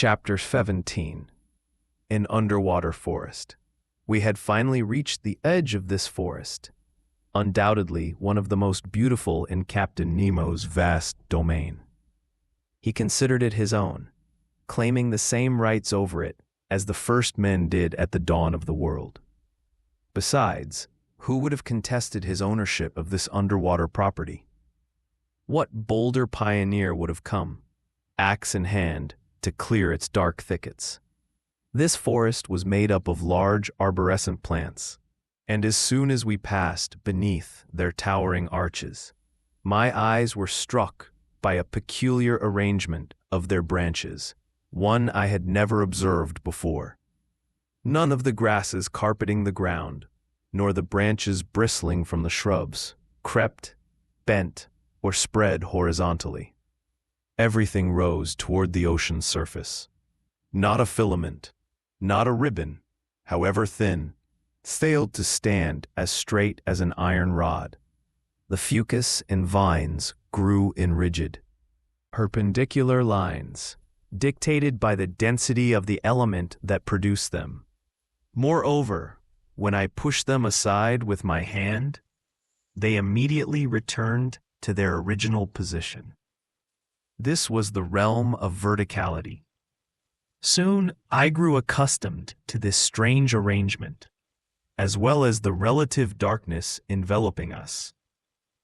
Chapter 17. An Underwater Forest. We had finally reached the edge of this forest, undoubtedly one of the most beautiful in Captain Nemo's vast domain. He considered it his own, claiming the same rights over it as the first men did at the dawn of the world. Besides, who would have contested his ownership of this underwater property? What bolder pioneer would have come, axe in hand, to clear its dark thickets? This forest was made up of large arborescent plants, and as soon as we passed beneath their towering arches, my eyes were struck by a peculiar arrangement of their branches, one I had never observed before. None of the grasses carpeting the ground, nor the branches bristling from the shrubs, crept, bent, or spread horizontally. Everything rose toward the ocean's surface. Not a filament, not a ribbon, however thin, failed to stand as straight as an iron rod. The fucus and vines grew in rigid, perpendicular lines, dictated by the density of the element that produced them. Moreover, when I pushed them aside with my hand, they immediately returned to their original position. This was the realm of verticality. Soon I grew accustomed to this strange arrangement, as well as the relative darkness enveloping us.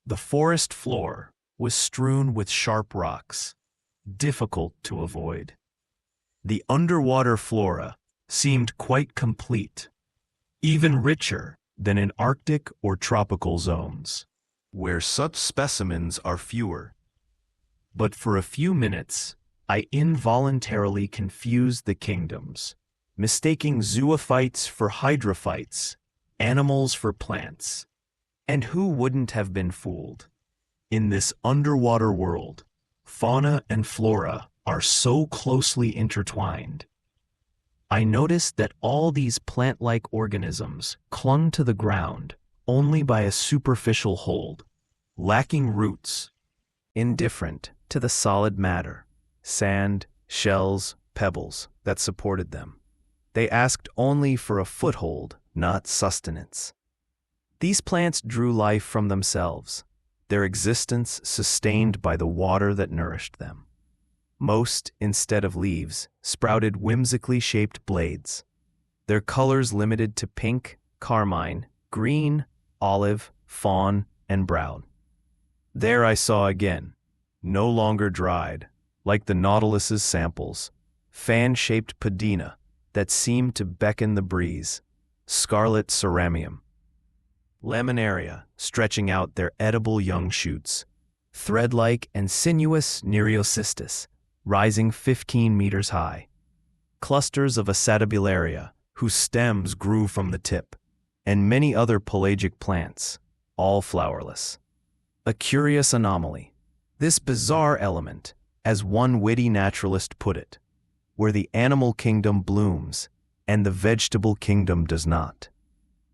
The forest floor was strewn with sharp rocks, difficult to avoid. The underwater flora seemed quite complete, even richer than in Arctic or tropical zones, where such specimens are fewer. But for a few minutes, I involuntarily confused the kingdoms, mistaking zoophytes for hydrophytes, animals for plants. And who wouldn't have been fooled? In this underwater world, fauna and flora are so closely intertwined. I noticed that all these plant-like organisms clung to the ground only by a superficial hold, lacking roots, indifferent to the solid matter, sand, shells, pebbles that supported them. They asked only for a foothold, not sustenance. These plants drew life from themselves, their existence sustained by the water that nourished them. Most, instead of leaves, sprouted whimsically shaped blades, their colors limited to pink, carmine, green, olive, fawn, and brown. There I saw again, no longer dried, like the Nautilus's samples, fan-shaped padina that seemed to beckon the breeze, scarlet ceramium, laminaria stretching out their edible young shoots, thread-like and sinuous nereocystis rising 15 meters high, clusters of acetabularia whose stems grew from the tip, and many other pelagic plants, all flowerless. A curious anomaly. This bizarre element, as one witty naturalist put it, where the animal kingdom blooms and the vegetable kingdom does not.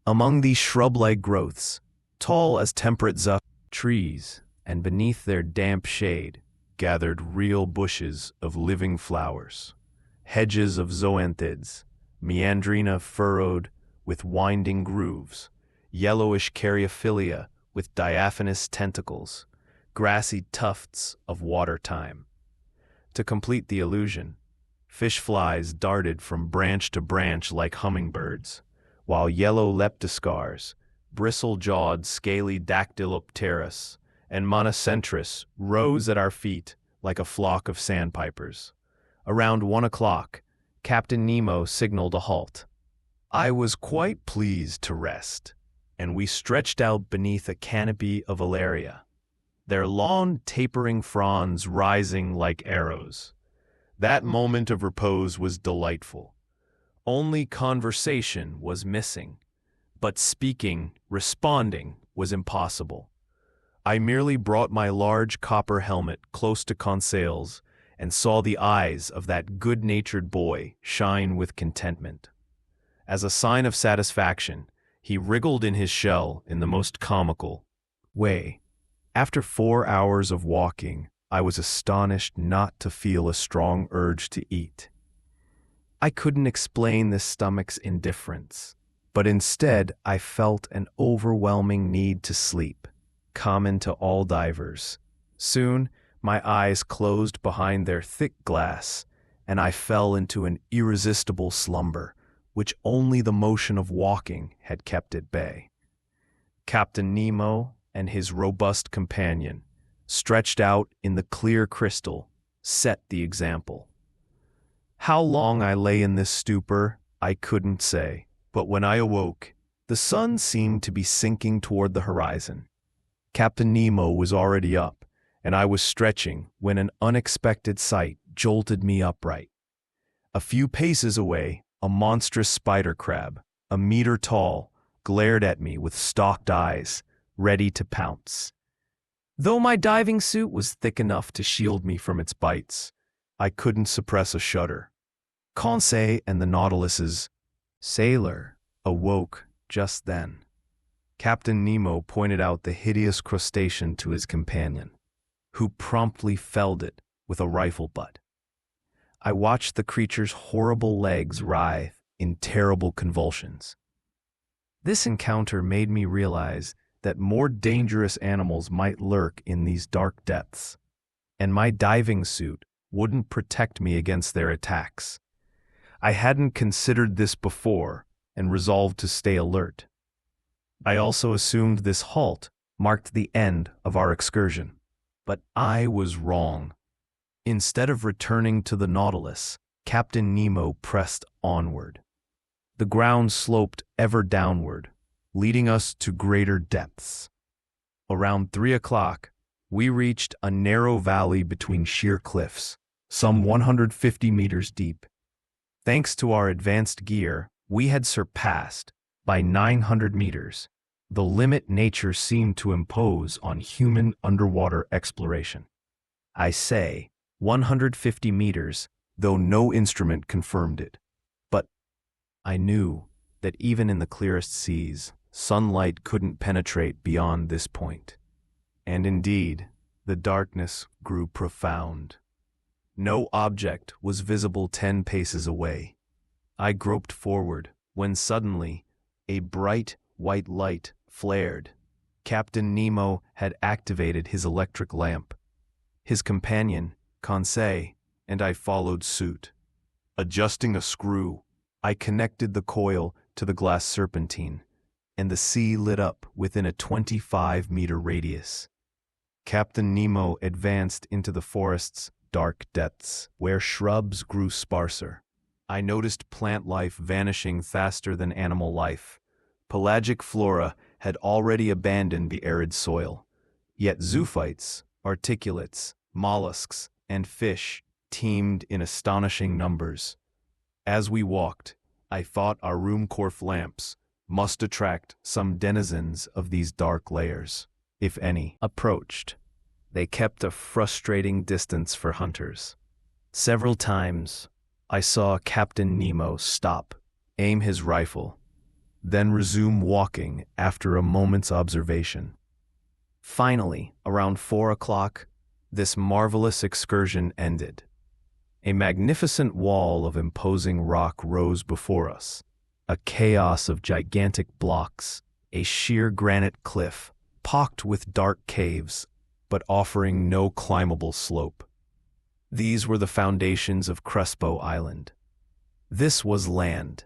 Among these shrub-like growths, tall as temperate trees, and beneath their damp shade, gathered real bushes of living flowers, hedges of zoanthids, meandrina furrowed with winding grooves, yellowish caryophylla with diaphanous tentacles, grassy tufts of water thyme. To complete the illusion, fish flies darted from branch to branch like hummingbirds, while yellow leptoscars, bristle-jawed scaly dactylopterus, and monocentris rose at our feet like a flock of sandpipers. Around 1 o'clock, Captain Nemo signaled a halt. I was quite pleased to rest, and we stretched out beneath a canopy of alaria, their long tapering fronds rising like arrows. That moment of repose was delightful. Only conversation was missing, but speaking, responding, was impossible. I merely brought my large copper helmet close to Conseil's and saw the eyes of that good-natured boy shine with contentment. As a sign of satisfaction, he wriggled in his shell in the most comical way. After 4 hours of walking, I was astonished not to feel a strong urge to eat. I couldn't explain the stomach's indifference, but instead I felt an overwhelming need to sleep, common to all divers. Soon, my eyes closed behind their thick glass, and I fell into an irresistible slumber, which only the motion of walking had kept at bay. Captain Nemo and his robust companion, stretched out in the clear crystal, set the example. How long I lay in this stupor, I couldn't say, but when I awoke, the sun seemed to be sinking toward the horizon. Captain Nemo was already up, and I was stretching when an unexpected sight jolted me upright. A few paces away, a monstrous spider crab, a meter tall, glared at me with stalked eyes, ready to pounce. Though my diving suit was thick enough to shield me from its bites, I couldn't suppress a shudder. Conse and the Nautilus's sailor awoke just then. Captain Nemo pointed out the hideous crustacean to his companion, who promptly felled it with a rifle butt. I watched the creature's horrible legs writhe in terrible convulsions. This encounter made me realize that more dangerous animals might lurk in these dark depths, and my diving suit wouldn't protect me against their attacks. I hadn't considered this before and resolved to stay alert. I also assumed this halt marked the end of our excursion, but I was wrong. Instead of returning to the Nautilus, Captain Nemo pressed onward. The ground sloped ever downward, leading us to greater depths. Around 3 o'clock, we reached a narrow valley between sheer cliffs, some 150 meters deep. Thanks to our advanced gear, we had surpassed, by 900 meters, the limit nature seemed to impose on human underwater exploration. I say 150 meters, though no instrument confirmed it. But I knew that even in the clearest seas, sunlight couldn't penetrate beyond this point. And indeed, the darkness grew profound. No object was visible 10 paces away. I groped forward when suddenly a bright white light flared. Captain Nemo had activated his electric lamp. His companion, Conse, and I followed suit. Adjusting a screw, I connected the coil to the glass serpentine, and the sea lit up within a 25-meter radius. Captain Nemo advanced into the forest's dark depths, where shrubs grew sparser. I noticed plant life vanishing faster than animal life. Pelagic flora had already abandoned the arid soil, yet zoophytes, articulates, mollusks, and fish teemed in astonishing numbers. As we walked, I thought our Ruhmkorff lamps must attract some denizens of these dark layers, if any, approached. They kept a frustrating distance for hunters. Several times, I saw Captain Nemo stop, aim his rifle, then resume walking after a moment's observation. Finally, around 4 o'clock, this marvelous excursion ended. A magnificent wall of imposing rock rose before us, a chaos of gigantic blocks, a sheer granite cliff, pocked with dark caves, but offering no climbable slope. These were the foundations of Crespo Island. This was land.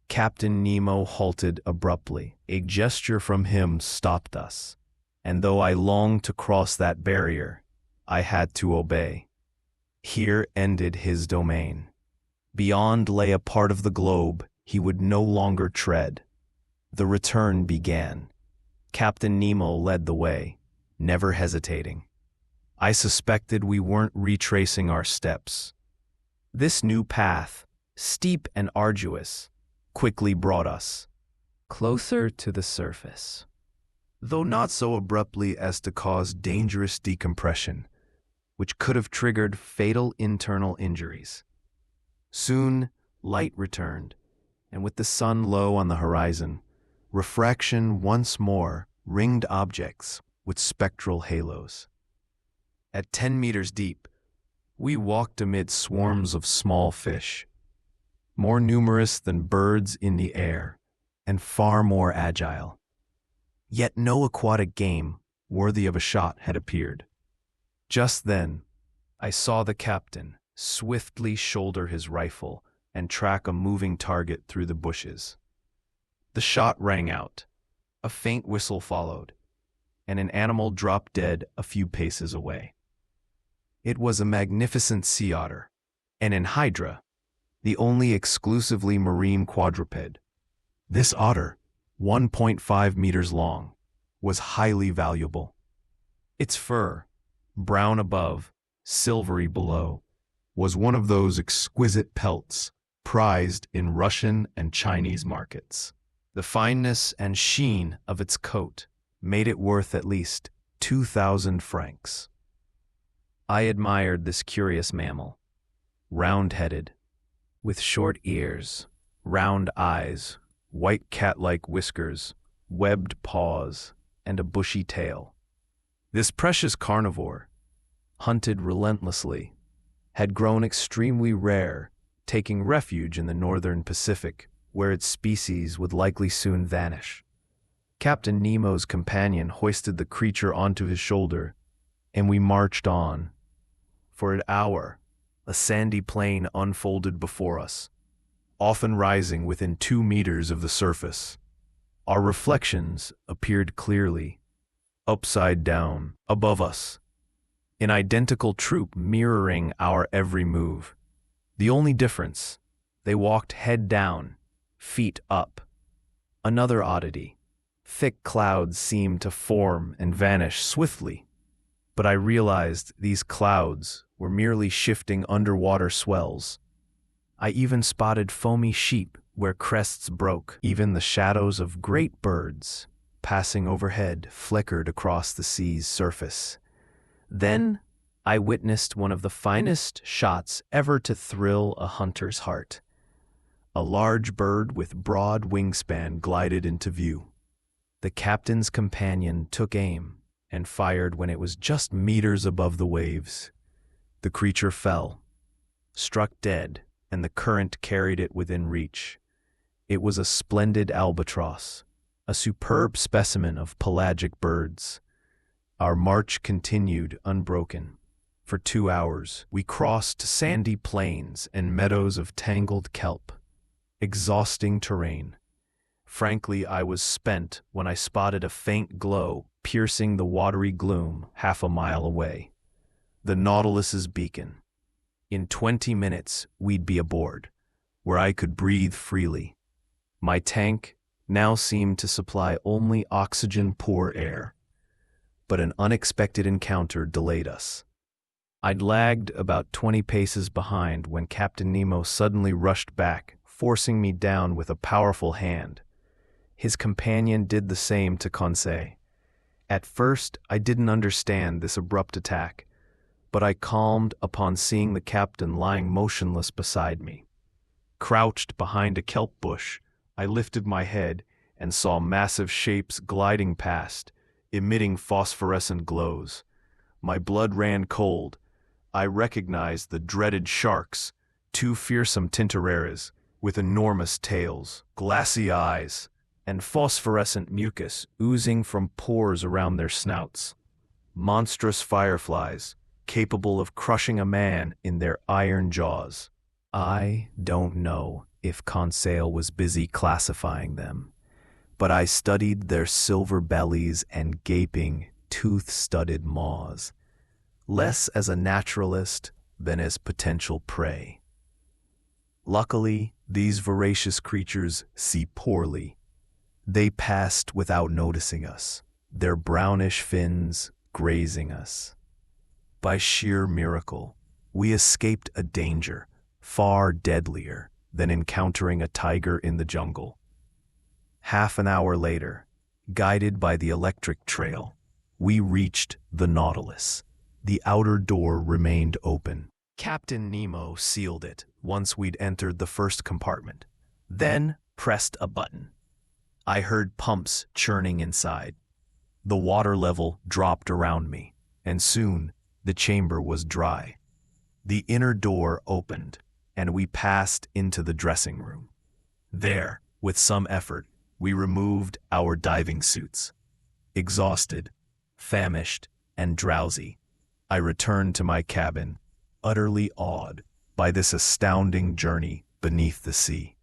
Captain Nemo halted abruptly. A gesture from him stopped us, and though I longed to cross that barrier, I had to obey. Here ended his domain. Beyond lay a part of the globe he would no longer tread. The return began. Captain Nemo led the way, never hesitating. I suspected we weren't retracing our steps. This new path, steep and arduous, quickly brought us closer to the surface, though not so abruptly as to cause dangerous decompression, which could have triggered fatal internal injuries. Soon, light returned, and with the sun low on the horizon, refraction once more ringed objects with spectral halos. At 10 meters deep, we walked amid swarms of small fish. more numerous than birds in the air, and far more agile. Yet no aquatic game worthy of a shot had appeared. Just then, I saw the captain swiftly shoulder his rifle and track a moving target through the bushes. The shot rang out, a faint whistle followed, and an animal dropped dead a few paces away. It was a magnificent sea otter, an anhydra, the only exclusively marine quadruped. This otter, 1.5 meters long, was highly valuable. Its fur, brown above, silvery below, was one of those exquisite pelts prized in Russian and Chinese markets. The fineness and sheen of its coat made it worth at least 2,000 francs. I admired this curious mammal, round-headed, with short ears, round eyes, white cat-like whiskers, webbed paws, and a bushy tail. This precious carnivore, hunted relentlessly, had grown extremely rare, taking refuge in the northern Pacific, where its species would likely soon vanish. Captain Nemo's companion hoisted the creature onto his shoulder, and we marched on. For an hour, a sandy plain unfolded before us, often rising within 2 meters of the surface. Our reflections appeared clearly, upside down, above us, an identical troop mirroring our every move. The only difference, they walked head down, feet up. Another oddity, thick clouds seemed to form and vanish swiftly, but I realized these clouds were merely shifting underwater swells. I even spotted foamy sheep where crests broke. Even the shadows of great birds passing overhead flickered across the sea's surface. Then I witnessed one of the finest shots ever to thrill a hunter's heart. A large bird with broad wingspan glided into view. The captain's companion took aim and fired when it was just meters above the waves. The creature fell, struck dead, and the current carried it within reach. It was a splendid albatross, a superb specimen of pelagic birds. Our march continued unbroken. For 2 hours, we crossed sandy plains and meadows of tangled kelp. Exhausting terrain. Frankly, I was spent when I spotted a faint glow piercing the watery gloom half a mile away. The Nautilus's beacon. In 20 minutes, we'd be aboard, where I could breathe freely. My tank now seemed to supply only oxygen-poor air. But an unexpected encounter delayed us. I'd lagged about 20 paces behind when Captain Nemo suddenly rushed back, forcing me down with a powerful hand. His companion did the same to Conse. At first, I didn't understand this abrupt attack, but I calmed upon seeing the captain lying motionless beside me. Crouched behind a kelp bush, I lifted my head and saw massive shapes gliding past, emitting phosphorescent glows. My blood ran cold. I recognized the dreaded sharks, 2 fearsome terrorizes with enormous tails, glassy eyes, and phosphorescent mucus oozing from pores around their snouts. Monstrous fireflies, capable of crushing a man in their iron jaws. I don't know if Conseil was busy classifying them, but I studied their silver bellies and gaping, tooth-studded maws, less as a naturalist than as potential prey. Luckily, these voracious creatures see poorly. They passed without noticing us, their brownish fins grazing us. By sheer miracle, we escaped a danger far deadlier than encountering a tiger in the jungle. Half an hour later, guided by the electric trail, we reached the Nautilus. The outer door remained open. Captain Nemo sealed it once we'd entered the first compartment, then pressed a button. I heard pumps churning inside. The water level dropped around me, and soon the chamber was dry. The inner door opened, and we passed into the dressing room. There, with some effort, we removed our diving suits. Exhausted, famished, and drowsy, I returned to my cabin, utterly awed by this astounding journey beneath the sea.